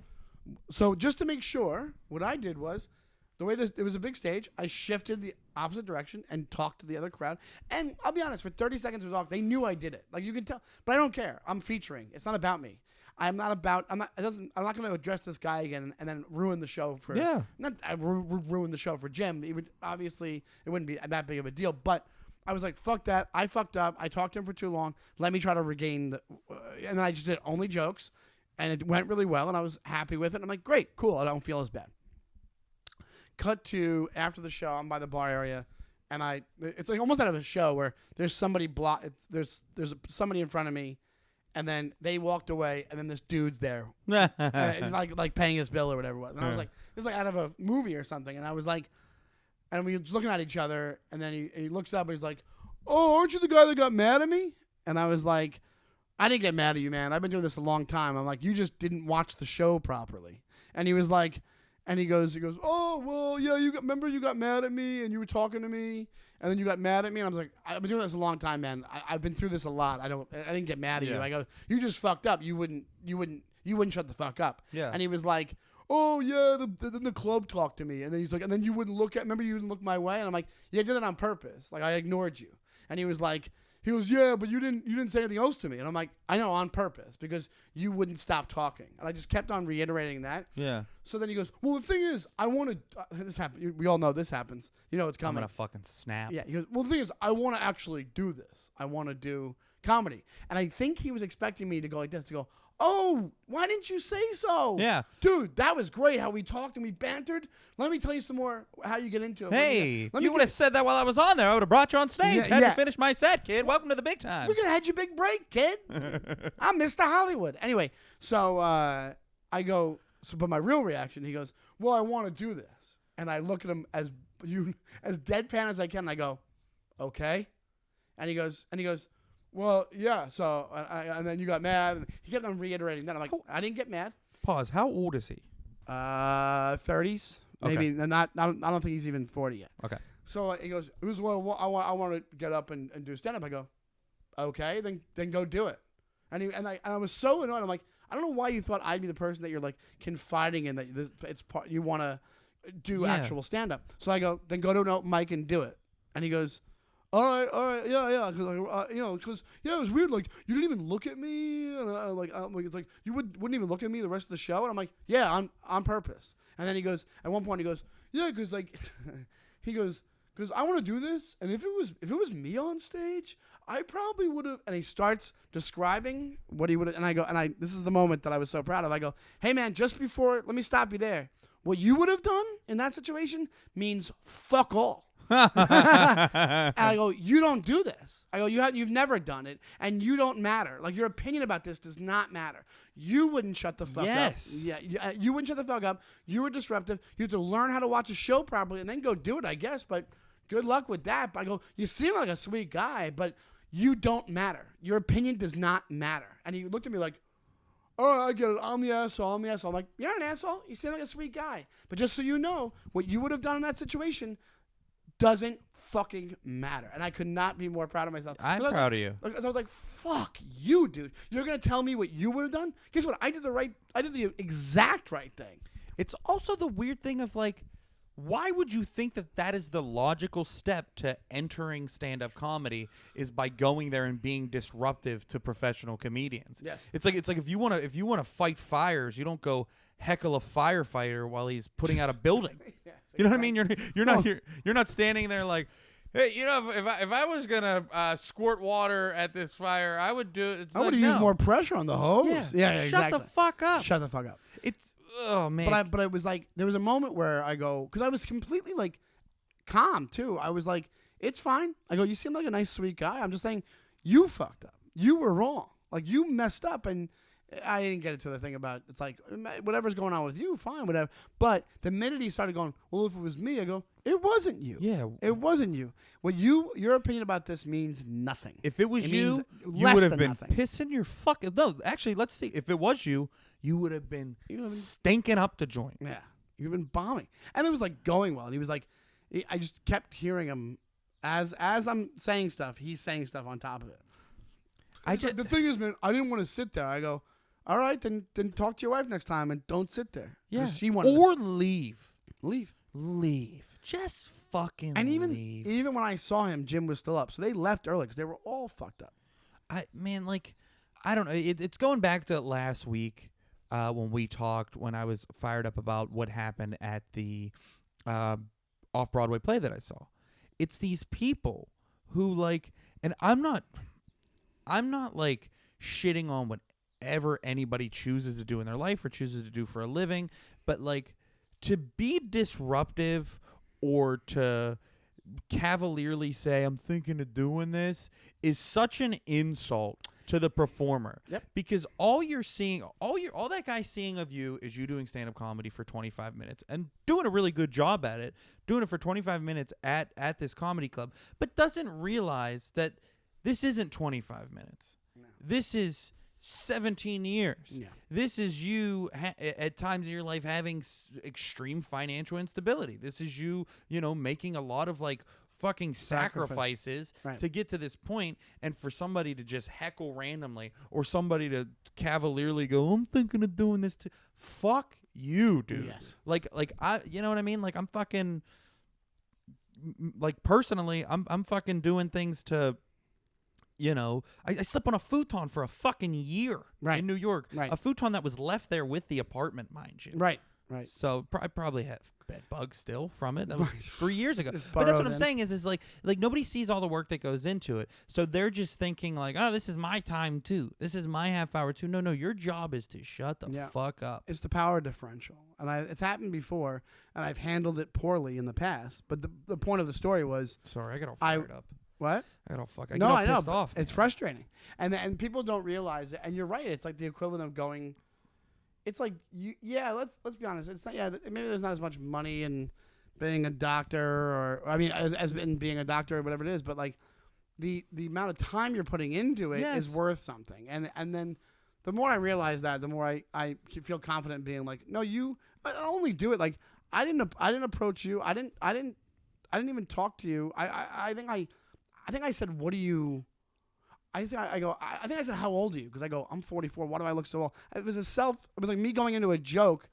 so just to make sure, what I did was, the way it was a big stage, I shifted the opposite direction and talked to the other crowd. And I'll be honest, for 30 seconds it was awkward. They knew I did it. Like, you can tell. But I don't care. I'm featuring. It's not about me. I'm not going to address this guy again and then ruin the show for.
Yeah.
Ruin the show for Jim. It wouldn't be that big of a deal. But I was like, fuck that. I fucked up. I talked to him for too long. Let me try to regain and then I just did only jokes. And it went really well, and I was happy with it. I'm like, great, cool. I don't feel as bad. Cut to after the show, I'm by the bar area, and it's like almost out of a show where there's somebody there's somebody in front of me, and then they walked away, and then this dude's there, like paying his bill or whatever it was. And I was like, this is like out of a movie or something. And I was like, and we were just looking at each other, and then he looks up and he's like, oh, aren't you the guy that got mad at me? And I was like, I didn't get mad at you, man. I've been doing this a long time. I'm like, you just didn't watch the show properly. And he was like, and he goes, oh, well, yeah, remember you got mad at me and you were talking to me and then you got mad at me. And I was like, I've been doing this a long time, man. I've been through this a lot. I didn't get mad at you. I go, you just fucked up. You wouldn't shut the fuck up.
Yeah.
And he was like, oh yeah, then the club talked to me. And then he's like, and then you wouldn't remember you didn't look my way. And I'm like, yeah, I did that on purpose. Like, I ignored you. And he was like, yeah, but you didn't say anything else to me. And I'm like, I know, on purpose, because you wouldn't stop talking. And I just kept on reiterating that.
Yeah.
So then he goes, well, the thing is, I want to, this happens. We all know this happens. You know it's coming.
I'm going to fucking snap.
Yeah. He goes, well, the thing is, I want to actually do this. I want to do comedy. And I think he was expecting me to go like this, to go, oh, why didn't you say so?
Yeah.
Dude, that was great how we talked and we bantered. Let me tell you some more how you get into it.
Hey, if you would have said that while I was on there, I would have brought you on stage. Had you finish my set, kid. Welcome to the big time.
We could have had your big break, kid. I'm Mr. Hollywood. Anyway, so I go, but my real reaction, he goes, well, I want to do this. And I look at him as deadpan as I can, and I go, okay. And he goes, well, yeah, so, and then you got mad. And he kept on reiterating that. I'm like, I didn't get mad.
Pause. How old is he?
30s. Maybe.
Okay.
Not. I don't think he's even 40 yet.
Okay.
So he goes, well, I want to get up and do stand-up. I go, okay, then go do it. And I was so annoyed. I'm like, I don't know why you thought I'd be the person that you're like confiding in, that it's part you want to do actual stand-up. So I go, then go to an open mic and do it. And he goes, all right, yeah, because it was weird. Like, you didn't even look at me, and it's like you wouldn't even look at me the rest of the show. And I'm like, yeah, on purpose. And then he goes, at one point he goes, yeah, because like, he goes, because I want to do this, and if it was me on stage, I probably would have. And he starts describing what he would have. And I go, this is the moment that I was so proud of. I go, hey man, just before, let me stop you there. What you would have done in that situation means fuck all. And I go, you don't do this. I go, you've never done it, and you don't matter. Like, your opinion about this does not matter. You wouldn't shut the fuck up. Yeah, you wouldn't shut the fuck up. You were disruptive. You have to learn how to watch a show properly and then go do it, I guess. But good luck with that. But I go, you seem like a sweet guy, but you don't matter. Your opinion does not matter. And he looked at me like, all right, I get it. I'm the asshole. I'm like, you're not an asshole. You seem like a sweet guy. But just so you know, what you would have done in that situation doesn't fucking matter. And I could not be more proud of myself.
I'm proud of you.
I was like, fuck you, dude. You're going to tell me what you would have done? Guess what? I did the exact right thing.
It's also the weird thing of like, why would you think that that is the logical step to entering stand-up comedy is by going there and being disruptive to professional comedians?
Yes.
It's like if you want to fight fires, you don't go heckle a firefighter while he's putting out a building.
Yes,
You know what I mean? You're not standing there like, hey, you know, if I was gonna squirt water at this fire, I would do it.
I would use more pressure on the hose. Yeah,
Shut
exactly.
the fuck up.
Shut the fuck up.
It's man.
But it was like there was a moment where I go, because I was completely like calm too. I was like, it's fine. I go, you seem like a nice sweet guy. I'm just saying, you fucked up. You were wrong. Like you messed up, and I didn't get into the thing about it's like whatever's going on with you, fine, whatever. But the minute he started going, well, if it was me, I go, it wasn't you.
Yeah,
it wasn't you. Well, your opinion about this means nothing.
If it was you
less
would have
than
been
nothing.
pissing your fucking. No, actually, let's see. If it was you would have been stinking up the joint.
Yeah, you've been bombing, and it was like going well. And he was like, I just kept hearing him as I'm saying stuff. He's saying stuff on top of it. The thing is, man, I didn't want to sit there. I go, all right, then talk to your wife next time and don't sit there.
Yeah,
she wanted
or leave.
Leave.
Just fucking
And
leave.
even when I saw him, Jim was still up, so they left early because they were all fucked up.
I don't know. It's going back to last week when we talked, when I was fired up about what happened at the off-Broadway play that I saw. It's these people who like, and I'm not like shitting on whatever anybody chooses to do in their life or chooses to do for a living, but like to be disruptive or to cavalierly say I'm thinking of doing this is such an insult to the performer.
Yep.
Because all that guy's seeing of you is you doing stand-up comedy for 25 minutes and doing a really good job at it, doing it for 25 minutes at this comedy club, but doesn't realize that this isn't 25 minutes. No. This is 17 years.
Yeah.
This is you at times in your life having extreme financial instability. This is you making a lot of like fucking sacrifices to get to this point, and for somebody to just heckle randomly or somebody to cavalierly go, I'm thinking of doing this too. Fuck you, dude.
Yes.
Like I, you know what I mean? Like I'm fucking, like personally, I'm fucking doing things to, I slept on a futon for a fucking year in New York.
Right.
A futon that was left there with the apartment, mind you.
Right.
So I probably have bed bugs still from it. That was 3 years ago.
Just
But that's what I'm
borrowed
saying is like nobody sees all the work that goes into it. So they're just thinking like, oh, this is my time too. This is my half hour too. No, your job is to shut the fuck up.
It's the power differential. And it's happened before, and I've handled it poorly in the past. But the point of the story was...
Sorry, I got all fired up.
What?
I got all
I know.
pissed off.
It's frustrating. And people don't realize it. And you're right. It's like the equivalent of going... It's like, let's be honest. It's not, maybe there's not as much money in being a doctor or, I mean, as in being a doctor or whatever it is, but like the amount of time you're putting into it is worth something. And then the more I realize that, the more I feel confident in being like, no, I only do it. Like, I didn't approach you. I didn't even talk to you. I think I said, what do you... I think I said, how old are you? Because I go, I'm 44. Why do I look so old? It was like me going into a joke,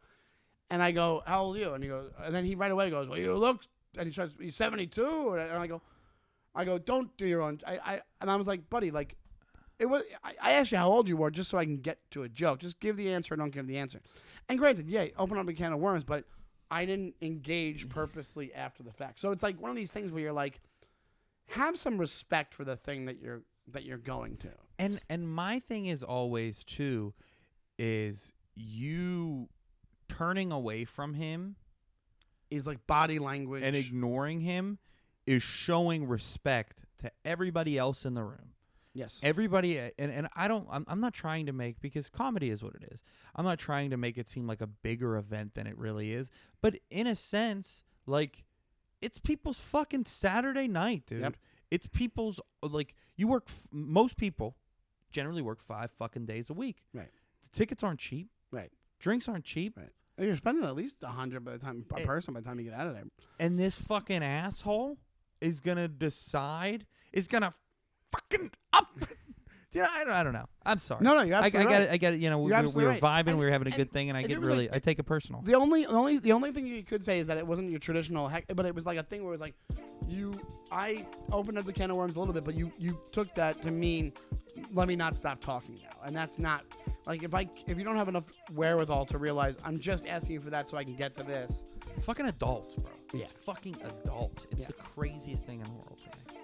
and I go, how old are you? And he goes, and then he right away goes, well, you look, and he starts, you're 72. And I go, don't do your own. And I was like, buddy, like, I asked you how old you were just so I can get to a joke. Just give the answer or don't give the answer. And granted, open up a can of worms, but I didn't engage purposely after the fact. So it's like one of these things where you're like, have some respect for the thing that you're going to.
And my thing is always too is you turning away from him
is like body language,
and ignoring him is showing respect to everybody else in the room.
Yes.
Everybody, and I'm not trying to make, because comedy is what it is. I'm not trying to make it seem like a bigger event than it really is. But in a sense, like, it's people's fucking Saturday night, dude.
Yep.
It's people's, like, most people generally work 5 fucking days a week.
Right.
The tickets aren't cheap.
Right.
Drinks aren't cheap.
Right. And you're spending at least $100 by the time you get out of there.
And this fucking asshole is gonna decide, is gonna fucking up Dude, I don't know. I'm sorry.
No, you're absolutely right.
I get it. You know, we
absolutely
were
right.
vibing,
And-
we were having a
and
good thing, and I
if
get
it was
really,
like-
I take it personal.
The only thing you could say is that it wasn't your traditional but it was like a thing where it was like I opened up the can of worms a little bit, but you took that to mean let me not stop talking now, and that's not like if you don't have enough wherewithal to realize I'm just asking you for that so I can get to this.
Fucking adults, bro.
Yeah.
It's fucking adults. It's
Yeah.
the craziest thing in the world to me.